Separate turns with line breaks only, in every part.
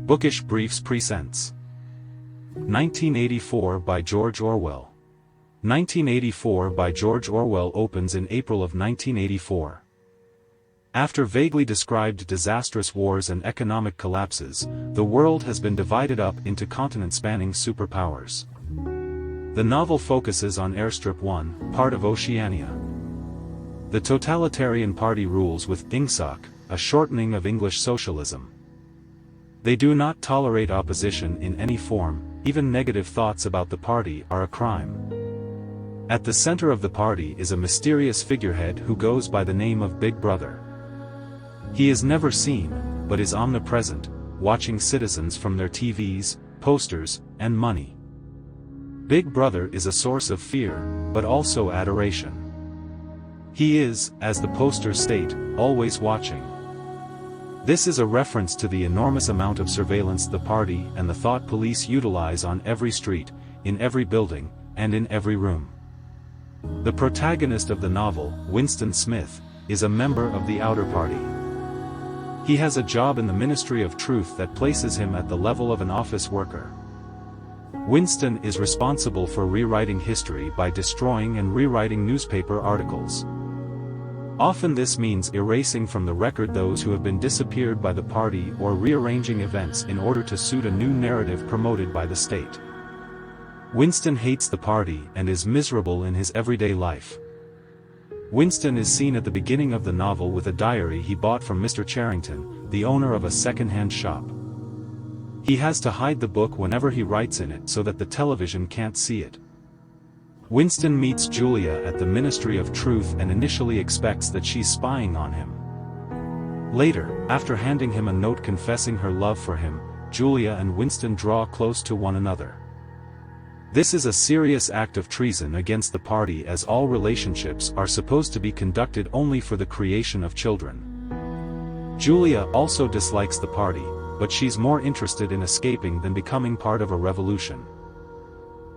Bookish Briefs presents 1984 by George Orwell. 1984 by George Orwell opens in April of 1984. After vaguely described disastrous wars and economic collapses, the world has been divided up into continent-spanning superpowers. The novel focuses on Airstrip 1, part of Oceania. The totalitarian party rules with INGSOC, a shortening of English socialism. They do not tolerate opposition in any form, even negative thoughts about the party are a crime. At the center of the party is a mysterious figurehead who goes by the name of Big Brother. He is never seen, but is omnipresent, watching citizens from their TVs, posters, and money. Big Brother is a source of fear, but also adoration. He is, as the posters state, always watching. This is a reference to the enormous amount of surveillance the party and the thought police utilize on every street, in every building, and in every room. The protagonist of the novel, Winston Smith, is a member of the Outer Party. He has a job in the Ministry of Truth that places him at the level of an office worker. Winston is responsible for rewriting history by destroying and rewriting newspaper articles. Often this means erasing from the record those who have been disappeared by the party or rearranging events in order to suit a new narrative promoted by the state. Winston hates the party and is miserable in his everyday life. Winston is seen at the beginning of the novel with a diary he bought from Mr. Charrington, the owner of a second-hand shop. He has to hide the book whenever he writes in it so that the television can't see it. Winston meets Julia at the Ministry of Truth and initially expects that she's spying on him. Later, after handing him a note confessing her love for him, Julia and Winston draw close to one another. This is a serious act of treason against the party, as all relationships are supposed to be conducted only for the creation of children. Julia also dislikes the party, but she's more interested in escaping than becoming part of a revolution.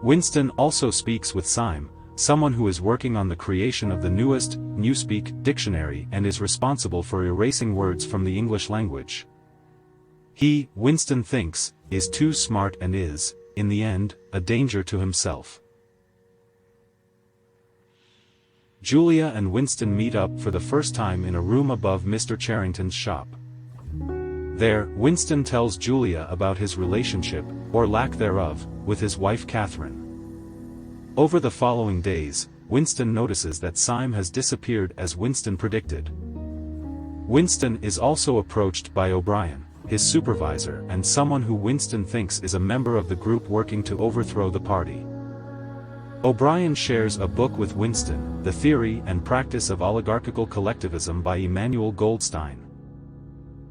Winston also speaks with Syme, someone who is working on the creation of the newest Newspeak dictionary and is responsible for erasing words from the English language. He, Winston thinks, is too smart and is, in the end, a danger to himself. Julia and Winston meet up for the first time in a room above Mr. Charrington's shop. There, Winston tells Julia about his relationship, or lack thereof, with his wife Catherine. Over the following days, Winston notices that Syme has disappeared as Winston predicted. Winston is also approached by O'Brien, his supervisor and someone who Winston thinks is a member of the group working to overthrow the party. O'Brien shares a book with Winston, The Theory and Practice of Oligarchical Collectivism by Emmanuel Goldstein.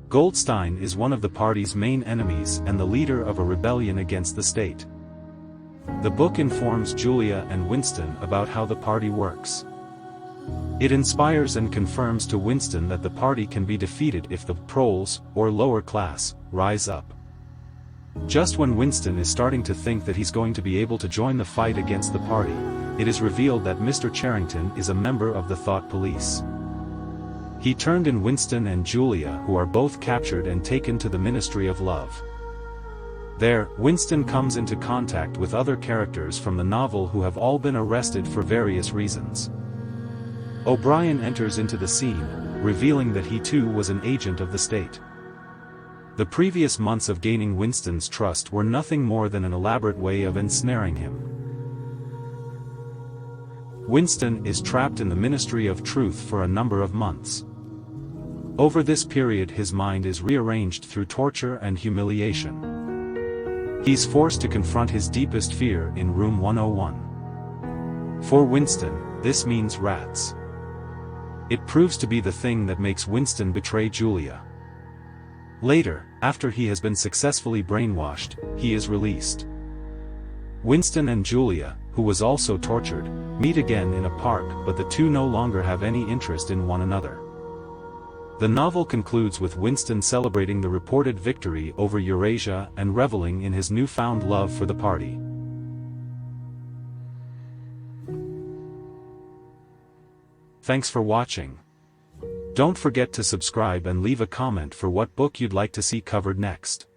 Goldstein is one of the party's main enemies and the leader of a rebellion against the state. The book informs Julia and Winston about how the party works. It inspires and confirms to Winston that the party can be defeated if the proles, or lower class, rise up. Just when Winston is starting to think that he's going to be able to join the fight against the party, it is revealed that Mr. Charrington is a member of the thought police. He turned in Winston and Julia, who are both captured and taken to the Ministry of Love. There, Winston comes into contact with other characters from the novel who have all been arrested for various reasons. O'Brien enters into the scene, revealing that he too was an agent of the state. The previous months of gaining Winston's trust were nothing more than an elaborate way of ensnaring him. Winston is trapped in the Ministry of Truth for a number of months. Over this period his mind is rearranged through torture and humiliation. He's forced to confront his deepest fear in room 101. For Winston, this means rats. It proves to be the thing that makes Winston betray Julia. Later, after he has been successfully brainwashed, he is released. Winston and Julia, who was also tortured, meet again in a park, but the two no longer have any interest in one another. The novel concludes with Winston celebrating the reported victory over Eurasia and reveling in his newfound love for the party. Thanks for watching. Don't forget to subscribe and leave a comment for what book you'd like to see covered next.